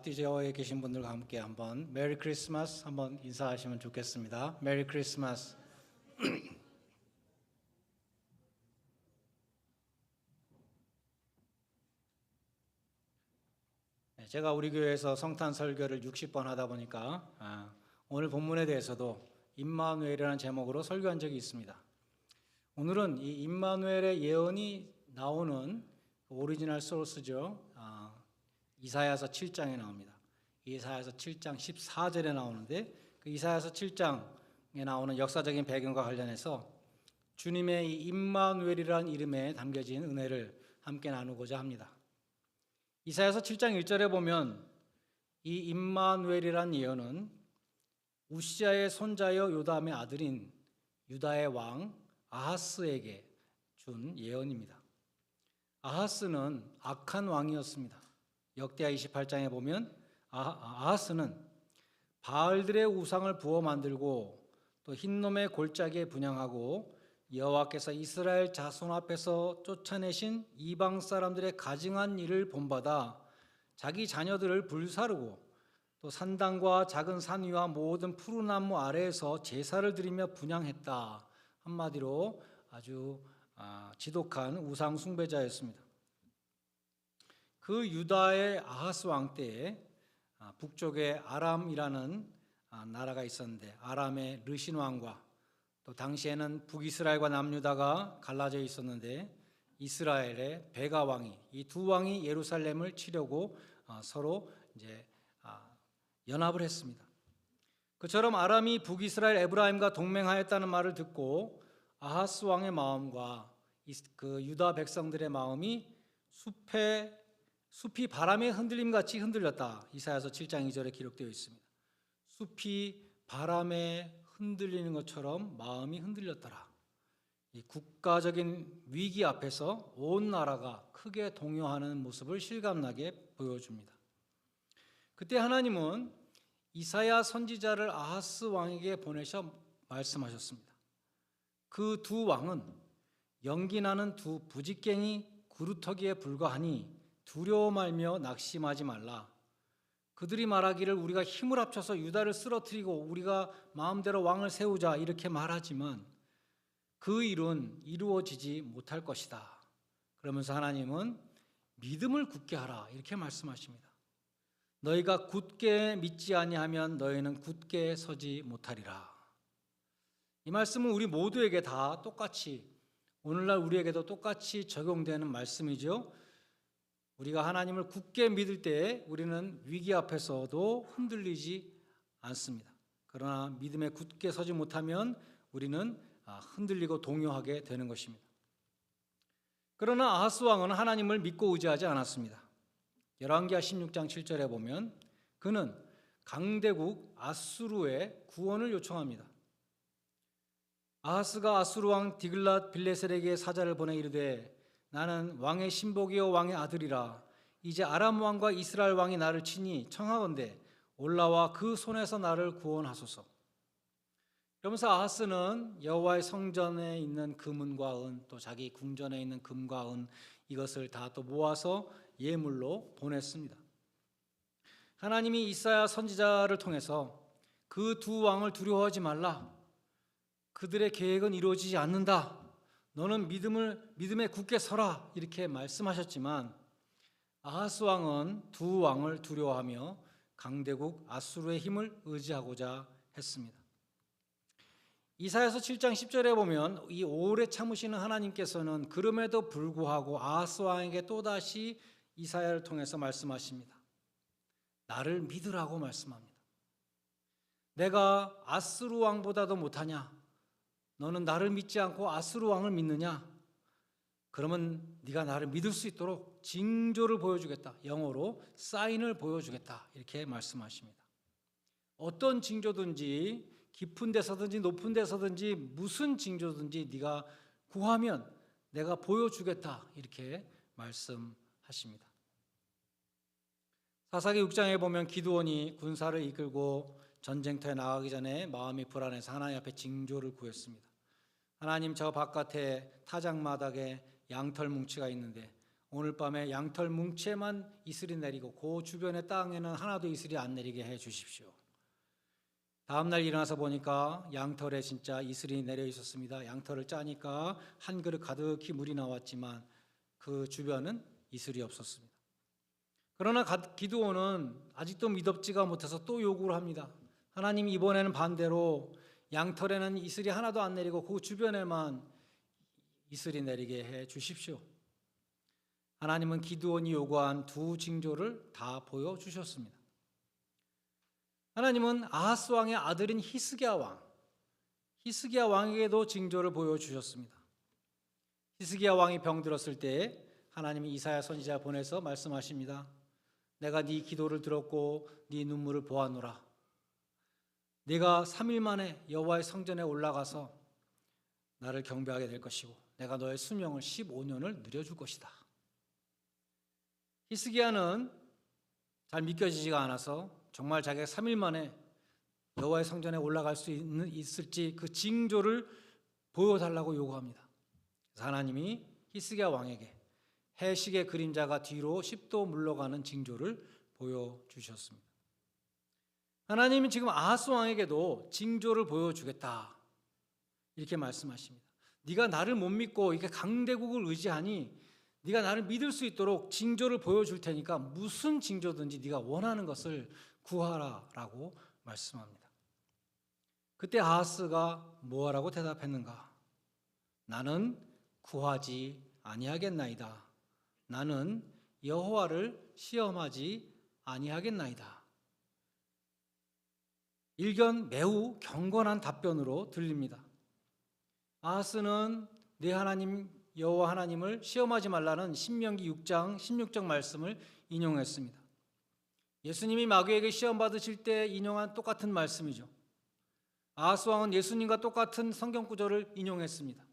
앞뒤에 계신 분들과 함께 한번 메리 크리스마스 한번 인사하시면 좋겠습니다. 메리 크리스마스. 제가 우리 교회에서 성탄 설교를 60번 하다 보니까 오늘 본문에 대해서도 임마누엘이라는 제목으로 설교한 적이 있습니다. 오늘은 이 임마누엘의 예언이 나오는 오리지널 소스죠. 이사야서 7장에 나옵니다. 이사야서 7장 14절에 나오는데 그 이사야서 7장에 나오는 역사적인 배경과 관련해서 주님의 이 임마누엘이라는 이름에 담겨진 은혜를 함께 나누고자 합니다. 이사야서 7장 1절에 보면 이 임마누엘이라는 예언은 우시아의 손자여 요담의 아들인 유다의 왕 아하스에게 준 예언입니다. 아하스는 악한 왕이었습니다. 역대하 28장에 보면 아하스는 바알들의 우상을 부어 만들고 또 흰놈의 골짜기에 분향하고 여호와께서 이스라엘 자손 앞에서 쫓아내신 이방 사람들의 가증한 일을 본받아 자기 자녀들을 불사르고 또 산당과 작은 산 위와 모든 푸른 나무 아래에서 제사를 드리며 분향했다. 한마디로 아주 지독한 우상 숭배자였습니다. 그 유다의 아하스 왕 때에 북쪽에 아람이라는 나라가 있었는데 아람의 르신 왕과 또 당시에는 북이스라엘과 남유다가 갈라져 있었는데 이스라엘의 베가 왕이 이 두 왕이 예루살렘을 치려고 서로 이제 연합을 했습니다. 그처럼 아람이 북이스라엘 에브라임과 동맹하였다는 말을 듣고 아하스 왕의 마음과 그 유다 백성들의 마음이 숲이 바람의 흔들림 같이 흔들렸다. 이사야서 7장 2절에 기록되어 있습니다. 숲이 바람에 흔들리는 것처럼 마음이 흔들렸더라. 이 국가적인 위기 앞에서 온 나라가 크게 동요하는 모습을 실감나게 보여줍니다. 그때 하나님은 이사야 선지자를 아하스 왕에게 보내셔 말씀하셨습니다. 그 두 왕은 연기나는 두 부직갱이 구루터기에 불과하니 두려워 말며 낙심하지 말라. 그들이 말하기를 우리가 힘을 합쳐서 유다를 쓰러뜨리고 우리가 마음대로 왕을 세우자 이렇게 말하지만 그 일은 이루어지지 못할 것이다. 그러면서 하나님은 믿음을 굳게 하라 이렇게 말씀하십니다. 너희가 굳게 믿지 아니하면 너희는 굳게 서지 못하리라. 이 말씀은 우리 모두에게 다 똑같이 오늘날 우리에게도 똑같이 적용되는 말씀이죠. 우리가 하나님을 굳게 믿을 때 우리는 위기 앞에서도 흔들리지 않습니다. 그러나 믿음에 굳게 서지 못하면 우리는 흔들리고 동요하게 되는 것입니다. 그러나 아하스 왕은 하나님을 믿고 의지하지 않았습니다. 열왕기하 16장 7절에 보면 그는 강대국 아수르의 구원을 요청합니다. 아하스가 아수르 왕 디글랏 빌레셀에게 사자를 보내 이르되 나는 왕의 신복이요 왕의 아들이라. 이제 아람 왕과 이스라엘 왕이 나를 치니 청하건대 올라와 그 손에서 나를 구원하소서. 그러면서 아하스는 여호와의 성전에 있는 금은과 은 또 자기 궁전에 있는 금과 은 이것을 다 또 모아서 예물로 보냈습니다. 하나님이 이사야 선지자를 통해서 그 두 왕을 두려워하지 말라. 그들의 계획은 이루어지지 않는다. 너는 믿음에 굳게 서라 이렇게 말씀하셨지만 아하스 왕은 두 왕을 두려워하며 강대국 아수르의 힘을 의지하고자 했습니다. 이사야서 7장 10절에 보면 이 오래 참으시는 하나님께서는 그럼에도 불구하고 아하스 왕에게 또다시 이사야를 통해서 말씀하십니다. 나를 믿으라고 말씀합니다. 내가 아수르 왕보다도 못하냐? 너는 나를 믿지 않고 아수르 왕을 믿느냐? 그러면 네가 나를 믿을 수 있도록 징조를 보여주겠다. 영어로 사인을 보여주겠다. 이렇게 말씀하십니다. 어떤 징조든지 깊은 데서든지 높은 데서든지 무슨 징조든지 네가 구하면 내가 보여주겠다. 이렇게 말씀하십니다. 사사기 6장에 보면 기드온이 군사를 이끌고 전쟁터에 나가기 전에 마음이 불안해서 하나님 앞에 징조를 구했습니다. 하나님 저 바깥에 타작마당에 양털 뭉치가 있는데 오늘 밤에 양털 뭉치에만 이슬이 내리고 그 주변의 땅에는 하나도 이슬이 안 내리게 해 주십시오. 다음 날 일어나서 보니까 양털에 진짜 이슬이 내려 있었습니다. 양털을 짜니까 한 그릇 가득히 물이 나왔지만 그 주변은 이슬이 없었습니다. 그러나 기드온은 아직도 미덥지가 못해서 또 요구를 합니다. 하나님, 이번에는 반대로 양털에는 이슬이 하나도 안 내리고 그 주변에만 이슬이 내리게 해 주십시오. 하나님은 기드온이 요구한 두 징조를 다 보여주셨습니다. 하나님은 아하스 왕의 아들인 히스기야 왕에게도 징조를 보여주셨습니다. 히스기야 왕이 병들었을 때 하나님이 이사야 선지자 보내서 말씀하십니다. 내가 네 기도를 들었고 네 눈물을 보았노라. 네가 3일 만에 여호와의 성전에 올라가서 나를 경배하게 될 것이고 내가 너의 수명을 15년을 늘려줄 것이다. 히스기야는 잘 믿겨지지가 않아서 정말 자기가 3일 만에 여호와의 성전에 올라갈 수 있을지 그 징조를 보여달라고 요구합니다. 그래서 하나님이 히스기야 왕에게 해식의 그림자가 뒤로 10도 물러가는 징조를 보여주셨습니다. 하나님은 지금 아하스 왕에게도 징조를 보여주겠다 이렇게 말씀하십니다. 네가 나를 못 믿고 이렇게 강대국을 의지하니 네가 나를 믿을 수 있도록 징조를 보여줄 테니까 무슨 징조든지 네가 원하는 것을 구하라라고 말씀합니다. 그때 아하스가 뭐라고 대답했는가? 나는 구하지 아니하겠나이다. 나는 여호와를 시험하지 아니하겠나이다. 일견 매우 경건한 답변으로 들립니다. 아하스는 네 하나님 여호와 하나님을 시험하지 말라는 신명기 6장 16절 말씀을 인용했습니다. 예수님이 마귀에게 시험 받으실 때 인용한 똑같은 말씀이죠. 아하스 왕은 예수님과 똑같은 성경 구절을 인용했습니다.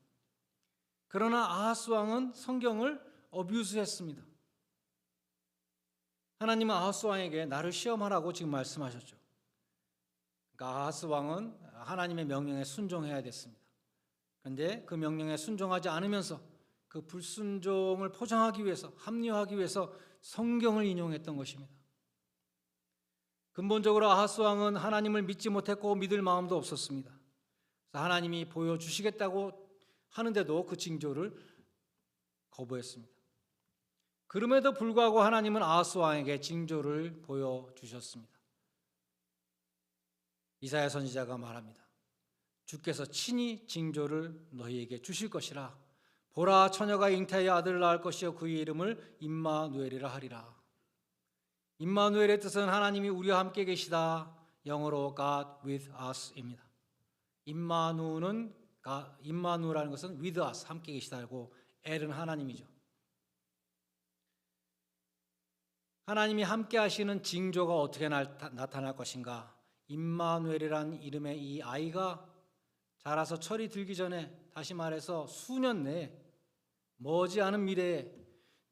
그러나 아하스 왕은 성경을 어뷰스했습니다. 하나님은 아하스 왕에게 나를 시험하라고 지금 말씀하셨죠. 그러니까 아하스 왕은 하나님의 명령에 순종해야 됐습니다. 그런데 그 명령에 순종하지 않으면서 그 불순종을 포장하기 위해서, 합리화하기 위해서 성경을 인용했던 것입니다. 근본적으로 아하스 왕은 하나님을 믿지 못했고 믿을 마음도 없었습니다. 그래서 하나님이 보여주시겠다고 하는데도 그 징조를 거부했습니다. 그럼에도 불구하고 하나님은 아하스 왕에게 징조를 보여주셨습니다. 이사야 선지자가 말합니다. 주께서 친히 징조를 너희에게 주실 것이라. 보라, 처녀가 잉태하여 아들을 낳을 것이요 그의 이름을 임마누엘이라 하리라. 임마누엘의 뜻은 하나님이 우리와 함께 계시다. 영어로 God with us입니다. 임마누라는 것은 with us, 함께 계시다고, 엘은 하나님이죠. 하나님이 함께 하시는 징조가 어떻게 나타날 것인가? 임마누엘이라는 이름의 이 아이가 자라서 철이 들기 전에, 다시 말해서 수년 내에, 머지않은 미래에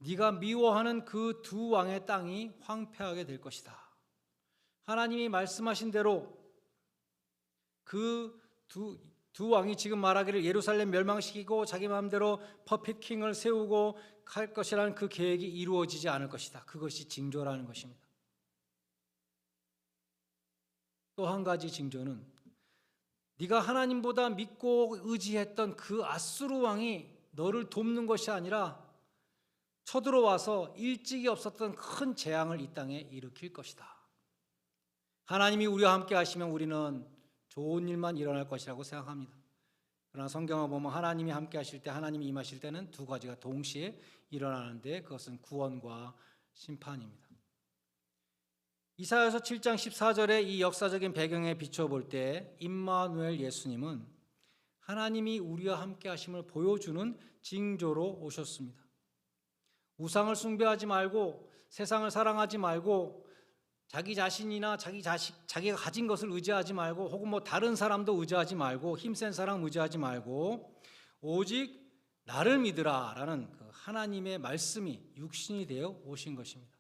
네가 미워하는 그 두 왕의 땅이 황폐하게 될 것이다. 하나님이 말씀하신 대로 그 두 왕이 지금 말하기를 예루살렘 멸망시키고 자기 마음대로 퍼핏 킹을 세우고 할 것이라는 그 계획이 이루어지지 않을 것이다. 그것이 징조라는 것입니다. 또 한 가지 징조는 네가 하나님보다 믿고 의지했던 그 아수르 왕이 너를 돕는 것이 아니라 쳐들어와서 일찍이 없었던 큰 재앙을 이 땅에 일으킬 것이다. 하나님이 우리와 함께 하시면 우리는 좋은 일만 일어날 것이라고 생각합니다. 그러나 성경을 보면 하나님이 함께 하실 때, 하나님이 임하실 때는 두 가지가 동시에 일어나는데 그것은 구원과 심판입니다. 이사야서 7장 14절의 이 역사적인 배경에 비춰볼 때 임마누엘 예수님은 하나님이 우리와 함께 하심을 보여주는 징조로 오셨습니다. 우상을 숭배하지 말고 세상을 사랑하지 말고 자기 자신이나 자기가 가진 것을 의지하지 말고 혹은 다른 사람도 의지하지 말고 힘센 사람 의지하지 말고 오직 나를 믿으라라는 그 하나님의 말씀이 육신이 되어 오신 것입니다.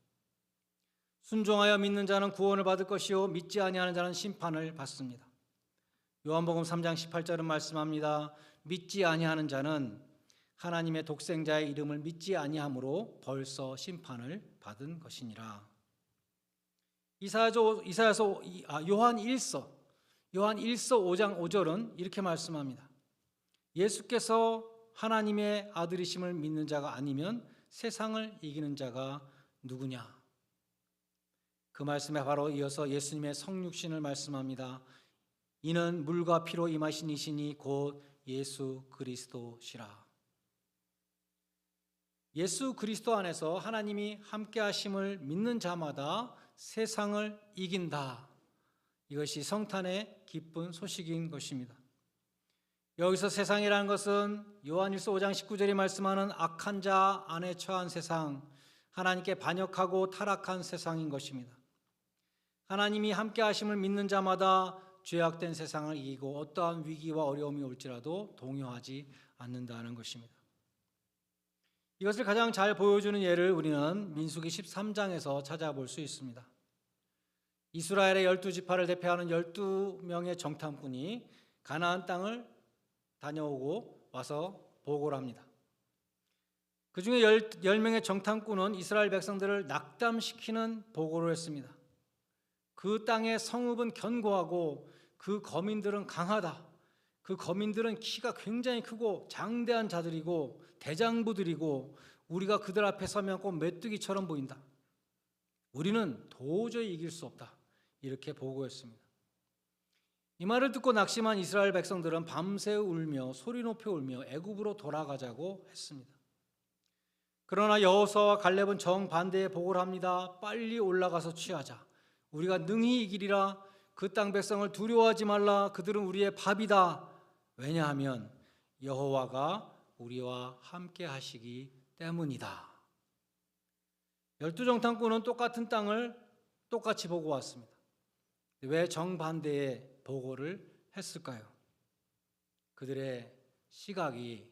순종하여 믿는 자는 구원을 받을 것이요 믿지 아니하는 자는 심판을 받습니다. 요한복음 3장 18절은 말씀합니다. 믿지 아니하는 자는 하나님의 독생자의 이름을 믿지 아니함으로 벌써 심판을 받은 것이니라. 요한 1서 5장 5절은 이렇게 말씀합니다. 예수께서 하나님의 아들이심을 믿는 자가 아니면 세상을 이기는 자가 누구냐? 그 말씀에 바로 이어서 예수님의 성육신을 말씀합니다. 이는 물과 피로 임하신 이시니 곧 예수 그리스도시라. 예수 그리스도 안에서 하나님이 함께 하심을 믿는 자마다 세상을 이긴다. 이것이 성탄의 기쁜 소식인 것입니다. 여기서 세상이라는 것은 요한일서 5장 19절이 말씀하는 악한 자 안에 처한 세상, 하나님께 반역하고 타락한 세상인 것입니다. 하나님이 함께 하심을 믿는 자마다 죄악된 세상을 이기고 어떠한 위기와 어려움이 올지라도 동요하지 않는다는 것입니다. 이것을 가장 잘 보여주는 예를 우리는 민수기 13장에서 찾아볼 수 있습니다. 이스라엘의 12지파를 대표하는 12명의 정탐꾼이 가나안 땅을 다녀오고 와서 보고를 합니다. 그 중에 10명의 정탐꾼은 이스라엘 백성들을 낙담시키는 보고를 했습니다. 그 땅의 성읍은 견고하고 그 거민들은 강하다. 그 거민들은 키가 굉장히 크고 장대한 자들이고 대장부들이고 우리가 그들 앞에 서면 꼭 메뚜기처럼 보인다. 우리는 도저히 이길 수 없다. 이렇게 보고했습니다. 이 말을 듣고 낙심한 이스라엘 백성들은 밤새 울며 소리 높여 울며 애굽으로 돌아가자고 했습니다. 그러나 여호수아와 갈렙은 정반대의 보고를 합니다. 빨리 올라가서 취하자. 우리가 능히 이기리라. 그 땅 백성을 두려워하지 말라. 그들은 우리의 밥이다. 왜냐하면 여호와가 우리와 함께 하시기 때문이다. 12정탐꾼은 똑같은 땅을 똑같이 보고 왔습니다. 왜 정반대의 보고를 했을까요? 그들의 시각이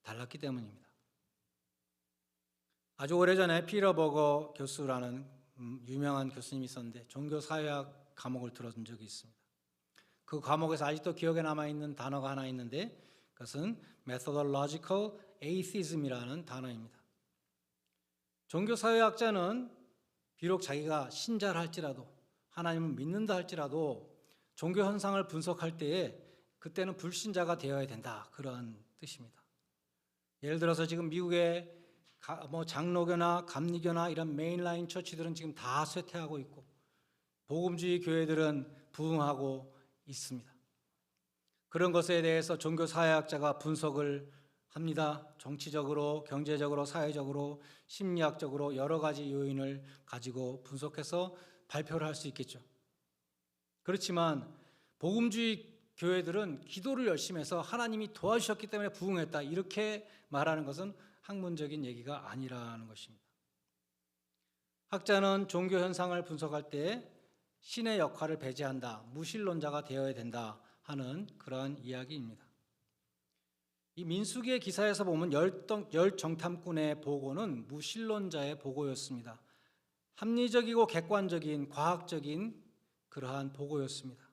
달랐기 때문입니다. 아주 오래전에 피터 버거 교수라는 유명한 교수님이 있었는데 종교사회학 과목을 들어준 적이 있습니다. 그 과목에서 아직도 기억에 남아있는 단어가 하나 있는데 그것은 methodological atheism이라는 단어입니다. 종교사회학자는 비록 자기가 신자를 할지라도 하나님을 믿는다 할지라도 종교 현상을 분석할 때에 그때는 불신자가 되어야 된다. 그런 뜻입니다. 예를 들어서 지금 미국의 장로교나 감리교나 이런 메인라인 처치들은 지금 다 쇠퇴하고 있고 복음주의 교회들은 부흥하고 있습니다. 그런 것에 대해서 종교사회학자가 분석을 합니다. 정치적으로, 경제적으로, 사회적으로, 심리학적으로 여러 가지 요인을 가지고 분석해서 발표를 할 수 있겠죠. 그렇지만 복음주의 교회들은 기도를 열심히 해서 하나님이 도와주셨기 때문에 부흥했다. 이렇게 말하는 것은 학문적인 얘기가 아니라는 것입니다. 학자는 종교 현상을 분석할 때 신의 역할을 배제한다. 무신론자가 되어야 된다 하는 그러한 이야기입니다. 이 민수기의 기사에서 보면 열 정탐꾼의 보고는 무신론자의 보고였습니다. 합리적이고 객관적인 과학적인 그러한 보고였습니다.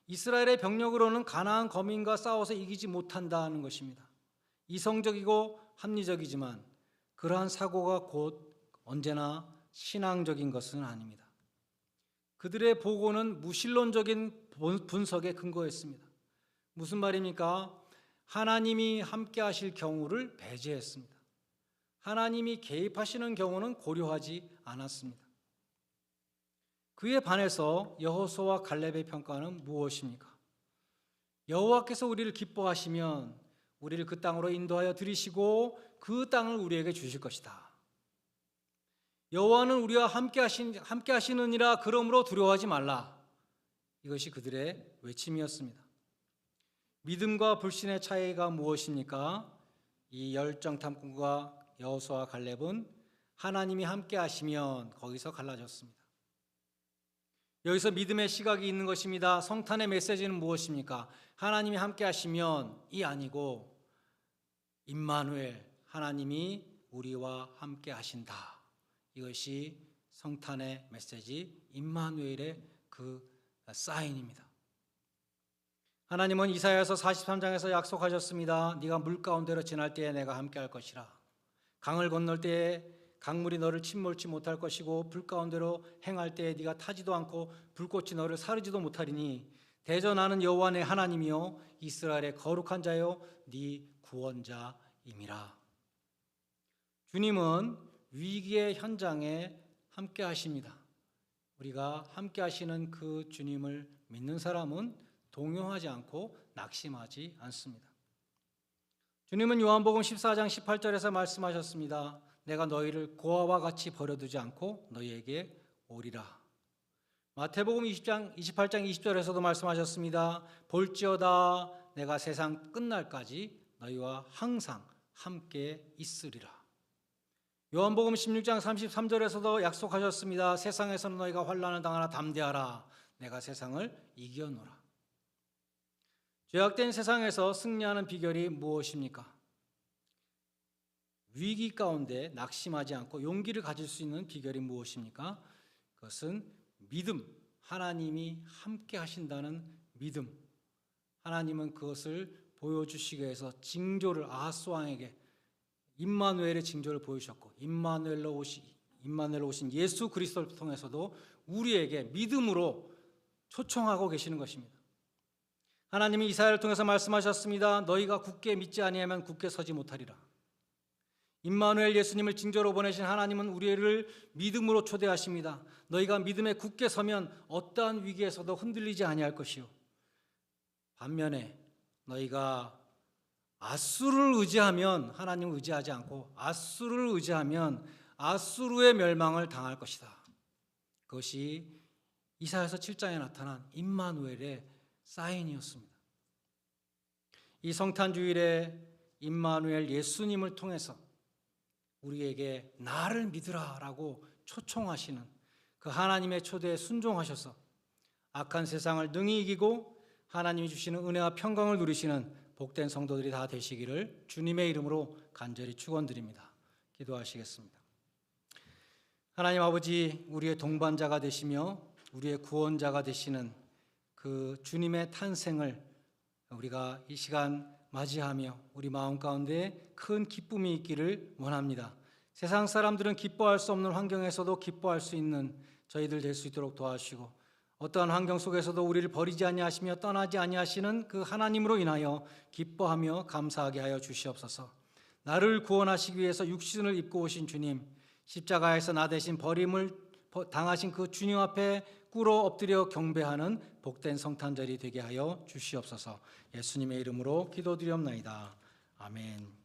이스라엘의 병력으로는 가나안 거민과 싸워서 이기지 못한다는 것입니다. 이성적이고 합리적이지만 그러한 사고가 곧 언제나 신앙적인 것은 아닙니다. 그들의 보고는 무신론적인 분석에 근거했습니다. 무슨 말입니까? 하나님이 함께 하실 경우를 배제했습니다. 하나님이 개입하시는 경우는 고려하지 않았습니다. 그에 반해서 여호수아와 갈렙의 평가는 무엇입니까? 여호와께서 우리를 기뻐하시면 우리를 그 땅으로 인도하여 들이시고 그 땅을 우리에게 주실 것이다. 여호와는 우리와 함께 하시느니라. 그러므로 두려워하지 말라. 이것이 그들의 외침이었습니다. 믿음과 불신의 차이가 무엇입니까? 이 열정탐꾼과 여호수아와 갈렙은 하나님이 함께 하시면 거기서 갈라졌습니다. 여기서 믿음의 시각이 있는 것입니다. 성탄의 메시지는 무엇입니까? 하나님이 함께 하시면 이 아니고 임마누엘, 하나님이 우리와 함께 하신다. 이것이 성탄의 메시지 임마누엘의 그 사인입니다. 하나님은 이사야서 43장에서 약속하셨습니다. 네가 물 가운데로 지날 때에 내가 함께할 것이라. 강을 건널 때에 강물이 너를 침몰치 못할 것이고 불 가운데로 행할 때에 네가 타지도 않고 불꽃이 너를 사르지도 못하리니 대저 나는 여호와 내 하나님이요 이스라엘의 거룩한 자요 네 구원자임이라. 주님은 위기의 현장에 함께 하십니다. 우리가 함께 하시는 그 주님을 믿는 사람은 동요하지 않고 낙심하지 않습니다. 주님은 요한복음 14장 18절에서 말씀하셨습니다. 내가 너희를 고아와 같이 버려두지 않고 너희에게 오리라. 마태복음 20장 28장 20절에서도 말씀하셨습니다. 볼지어다 내가 세상 끝날까지 너희와 항상 함께 있으리라. 요한복음 16장 33절에서도 약속하셨습니다. 세상에서는 너희가 환난을 당하나 담대하라. 내가 세상을 이겨노라. 죄악된 세상에서 승리하는 비결이 무엇입니까? 위기 가운데 낙심하지 않고 용기를 가질 수 있는 비결이 무엇입니까? 그것은 믿음, 하나님이 함께 하신다는 믿음. 하나님은 그것을 보여주시기 위해서 징조를 아하스 왕에게 임마누엘의 징조를 보여주셨고 임마누엘로 오신 예수 그리스도를 통해서도 우리에게 믿음으로 초청하고 계시는 것입니다. 하나님이 이사야를 통해서 말씀하셨습니다. 너희가 굳게 믿지 아니하면 굳게 서지 못하리라. 임마누엘 예수님을 징조로 보내신 하나님은 우리를 믿음으로 초대하십니다. 너희가 믿음에 굳게 서면 어떠한 위기에서도 흔들리지 아니할 것이요. 반면에 너희가 아수르를 의지하면 하나님을 의지하지 않고 아수르를 의지하면 아수르의 멸망을 당할 것이다. 그것이 이사야서 7장에 나타난 임마누엘의 사인이었습니다. 이 성탄주일에 임마누엘 예수님을 통해서 우리에게 나를 믿으라라고 초청하시는 그 하나님의 초대에 순종하셔서 악한 세상을 능히 이기고 하나님이 주시는 은혜와 평강을 누리시는 복된 성도들이 다 되시기를 주님의 이름으로 간절히 축원드립니다. 기도하시겠습니다. 하나님 아버지, 우리의 동반자가 되시며 우리의 구원자가 되시는 그 주님의 탄생을 우리가 이 시간 맞이하며 우리 마음 가운데 큰 기쁨이 있기를 원합니다. 세상 사람들은 기뻐할 수 없는 환경에서도 기뻐할 수 있는 저희들 될 수 있도록 도와주시고 어떠한 환경 속에서도 우리를 버리지 아니하시며 떠나지 아니하시는 그 하나님으로 인하여 기뻐하며 감사하게 하여 주시옵소서. 나를 구원하시기 위해서 육신을 입고 오신 주님, 십자가에서 나 대신 버림을 당하신 그 주님 앞에 꿇어 엎드려 경배하는 복된 성탄절이 되게 하여 주시옵소서. 예수님의 이름으로 기도드리옵나이다. 아멘.